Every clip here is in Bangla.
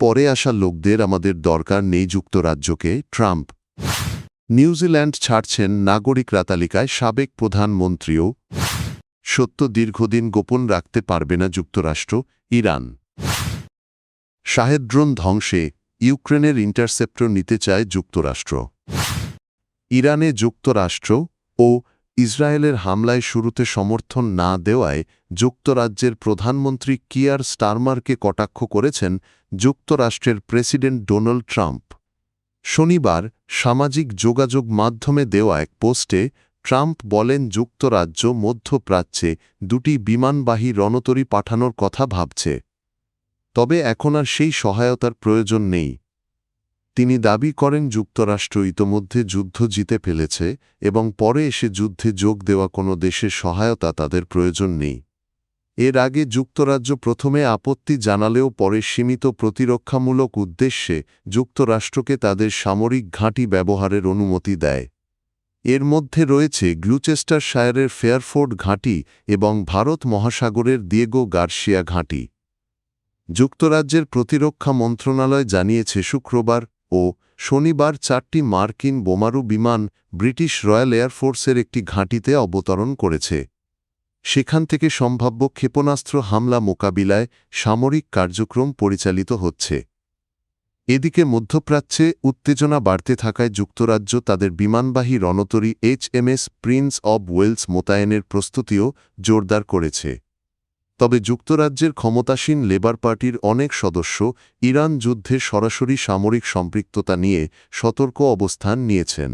পরে আসা লোকদের আমাদের দরকার নেই যুক্তরাজ্যকে। ট্রাম্প নিউজিল্যান্ড ছাড়ছেন নাগরিকরা তালিকায় সাবেক প্রধানমন্ত্রীও। সত্য দীর্ঘদিন গোপন রাখতে পারবে না যুক্তরাষ্ট্র। ইরান শাহেদ ড্রোন ধ্বংসে ইউক্রেনের ইন্টারসেপ্টর নিতে চায় যুক্তরাষ্ট্র। ইরানে যুক্তরাষ্ট্র ও ইসরায়েলের হামলায় শুরুতে সমর্থন না দেওয়ায় যুক্তরাজ্যের প্রধানমন্ত্রী কিয়ার স্টারমারকে কটাক্ষ করেছেন যুক্তরাষ্ট্রের প্রেসিডেন্ট ডোনাল্ড ট্রাম্প। শনিবার সামাজিক যোগাযোগ মাধ্যমে দেওয়া এক পোস্টে ট্রাম্প বলেন, যুক্তরাজ্য মধ্যপ্রাচ্যে দুটি বিমানবাহী রণতরী পাঠানোর কথা ভাবছে, তবে এখন আর সেই সহায়তার প্রয়োজন নেই। তিনি দাবি করেন, যুক্তরাষ্ট্র ইতোমধ্যে যুদ্ধ জিতে ফেলেছে এবং পরে এসে যুদ্ধে যোগ দেওয়া কোনো দেশের সহায়তা তাদের প্রয়োজন নেই। এর আগে যুক্তরাজ্য প্রথমে আপত্তি জানালেও পরে সীমিত প্রতিরক্ষামূলক উদ্দেশ্যে যুক্তরাষ্ট্রকে তাদের সামরিক ঘাঁটি ব্যবহারের অনুমতি দেয়। এর মধ্যে রয়েছে গ্লুচেস্টারশায়ারের ফেয়ারফোর্ড ঘাঁটি এবং ভারত মহাসাগরের দিয়েগো গার্সিয়া ঘাঁটি। যুক্তরাজ্যের প্রতিরক্ষা মন্ত্রণালয় জানিয়েছে, শুক্রবার ও শনিবার 4টি মার্কিন বোমারু বিমান ব্রিটিশ রয়্যাল এয়ারফোর্সের একটি ঘাঁটিতে অবতরণ করেছে। সেখান থেকে সম্ভাব্য ক্ষেপণাস্ত্র হামলা মোকাবিলায় সামরিক কার্যক্রম পরিচালিত হচ্ছে। এদিকে মধ্যপ্রাচ্যে উত্তেজনা বাড়তে থাকায় যুক্তরাজ্য তাদের বিমানবাহী রণতরী HMS প্রিন্স অব ওয়েলস মোতায়েনের প্রস্তুতিও জোরদার করেছে। তবে যুক্তরাজ্যের ক্ষমতাসীন লেবার পার্টির অনেক সদস্য ইরান যুদ্ধে সরাসরি সামরিক সম্পৃক্ততা নিয়ে সতর্ক অবস্থান নিয়েছেন।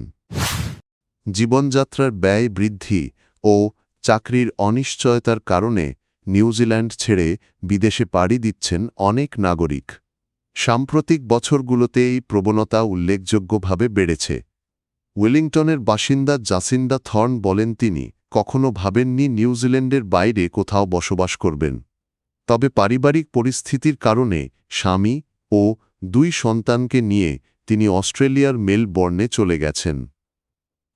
জীবনযাত্রার ব্যয় বৃদ্ধি ও চাকরির অনিশ্চয়তার কারণে নিউজিল্যান্ড ছেড়ে বিদেশে পাড়ি দিচ্ছেন অনেক নাগরিক। সাম্প্রতিক বছরগুলোতে এই প্রবণতা উল্লেখযোগ্যভাবে বেড়েছে। ওয়েলিংটনের বাসিন্দা জাসিন্ডা থর্ন বলেন, তিনি কখনো ভাবেননি নিউজিল্যান্ডের বাইরে কোথাও বসবাস করবেন। তবে পারিবারিক পরিস্থিতির কারণে স্বামী ও 2 সন্তানকে নিয়ে তিনি অস্ট্রেলিয়ার মেলবোর্নে চলে গেছেন।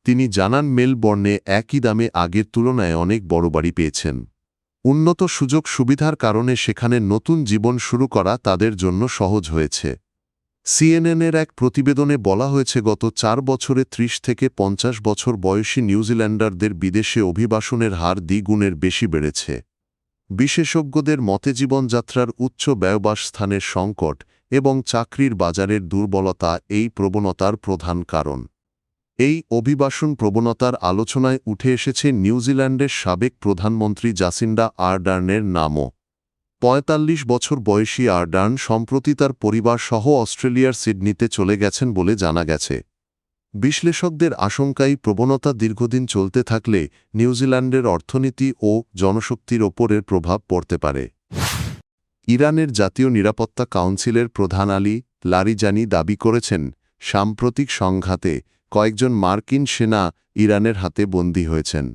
তিনি জানান, মেলবোর্নে একই দামে আগের তুলনায় অনেক বড় বাড়ি পেয়েছেন। উন্নত সুযোগ সুবিধার কারণে সেখানে নতুন জীবন শুরু করা তাদের জন্য সহজ হয়েছে। সিএনএনের এক প্রতিবেদনে বলা হয়েছে, গত 4 বছরে 30 থেকে 50 বছর বয়সী নিউজিল্যান্ডারদের বিদেশে অভিবাসনের হার দ্বিগুণের বেশি বেড়েছে। বিশেষজ্ঞদের মতে জীবনযাত্রার উচ্চ ব্যয়বাসস্থানের সংকট এবং চাকরির বাজারের দুর্বলতা এই প্রবণতার প্রধান কারণ। এই অভিবাসন প্রবণতার আলোচনায় উঠে এসেছে নিউজিল্যান্ডের সাবেক প্রধানমন্ত্রী জাসিন্ডা আরডার্নের নামও। 45 বছর বয়সী আরডার্ন সম্প্রতি তার পরিবার সহ অস্ট্রেলিয়ার সিডনিতে চলে গেছেন বলে জানা গেছে। বিশ্লেষকদের আশঙ্কাই প্রবণতা দীর্ঘদিন চলতে থাকলে নিউজিল্যান্ডের অর্থনীতি ও জনশক্তির ওপরের প্রভাব পড়তে পারে। ইরানের জাতীয় নিরাপত্তা কাউন্সিলের প্রধান আলী লারিজানি দাবি করেছেন, সাম্প্রতিক সংঘাতে কয়েকজন মার্কিন সেনা ইরানের হাতে বন্দী হয়েছেন।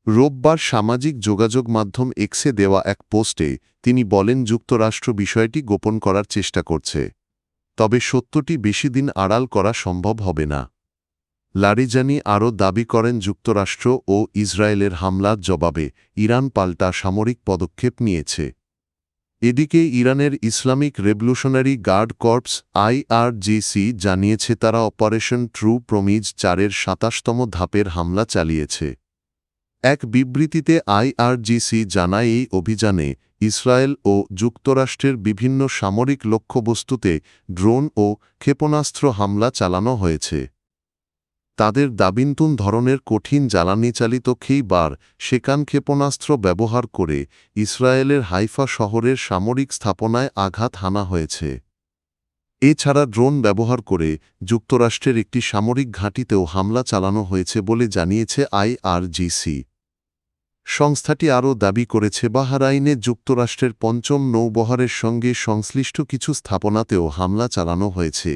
রোববার সামাজিক যোগাযোগ মাধ্যম এক্সে দেওয়া এক পোস্টে তিনি বলেন, যুক্তরাষ্ট্র বিষয়টি গোপন করার চেষ্টা করছে, তবে সত্যটি বেশি দিন আড়াল করা সম্ভব হবে না। লারিজানি আরও দাবি করেন, যুক্তরাষ্ট্র ও ইসরায়েলের হামলার জবাবে ইরান পাল্টা সামরিক পদক্ষেপ নিয়েছে। এদিকে ইরানের Islamic revolutionary guard corps IRGC জানিয়েছে, তারা অপারেশন ট্রু প্রমিজ 4-এর 27তম ধাপের হামলা চালিয়েছে। এক বিবৃতিতে IRGC জানায়, এই অভিযানে ইসরায়েল ও যুক্তরাষ্ট্রের বিভিন্ন সামরিক লক্ষ্যবস্তুতে ড্রোন ও ক্ষেপণাস্ত্র হামলা চালানো হয়েছে। তাদের দাবিনতুন ধরনের কঠিন জ্বালানিচালিত খেইবার শেকান ক্ষেপণাস্ত্র ব্যবহার করে ইসরায়েলের হাইফা শহরের সামরিক স্থাপনায় আঘাত হানা হয়েছে। এছাড়া ড্রোন ব্যবহার করে যুক্তরাষ্ট্রের একটি সামরিক ঘাঁটিতেও হামলা চালানো হয়েছে বলে জানিয়েছে IRGC। সংস্থাটি আরও দাবি করেছে, বাহরাইনে যুক্তরাষ্ট্রের 5ম নৌবহরের সঙ্গে সংশ্লিষ্ট কিছু স্থাপনাতেও হামলা চালানো হয়েছে।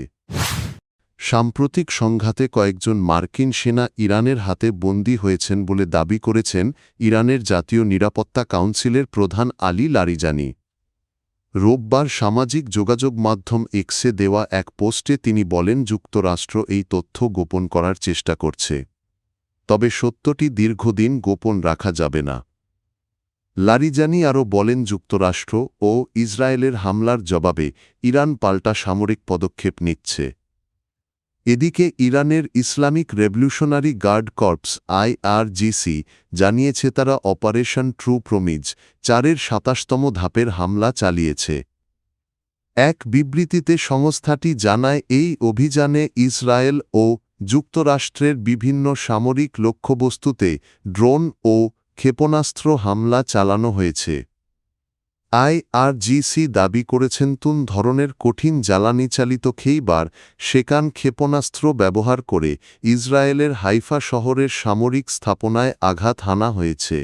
সাম্প্রতিক সংঘাতে কয়েকজন মার্কিন সেনা ইরানের হাতে বন্দী হয়েছেন বলে দাবি করেছেন ইরানের জাতীয় নিরাপত্তা কাউন্সিলের প্রধান আলী লারিজানি। রোববার সামাজিক যোগাযোগ মাধ্যম এক্সে দেওয়া এক পোস্টে তিনি বলেন, যুক্তরাষ্ট্র এই তথ্য গোপন করার চেষ্টা করছে, তবে সত্যটি দীর্ঘদিন গোপন রাখা যাবে না। লারিজানি আরও বলেন, যুক্তরাষ্ট্র ও ইসরায়েলের হামলার জবাবে ইরান পাল্টা সামরিক পদক্ষেপ নিচ্ছে। এদিকে ইরানের Islamic revolutionary guard corps IRGC জানিয়েছে তারা অপারেশন ট্রু প্রমিজ 4-এর 27তম ধাপের হামলা চালিয়েছে। এক বিবৃতিতে সংস্থাটি জানায়, এই অভিযানে ইসরায়েল ও যুক্তরাষ্ট্রের বিভিন্ন সামরিক লক্ষ্যবস্তুতে ড্রোন ও ক্ষেপণাস্ত্র হামলা চালানো হয়েছে। IRGC দাবি করেছেন, ধরনের কঠিন জ্বালানিচালিত খেইবার শেকান ক্ষেপণাস্ত্র ব্যবহার করে ইসরায়েলের হাইফা শহরের সামরিক স্থাপনায় আঘাত হানা হয়েছে।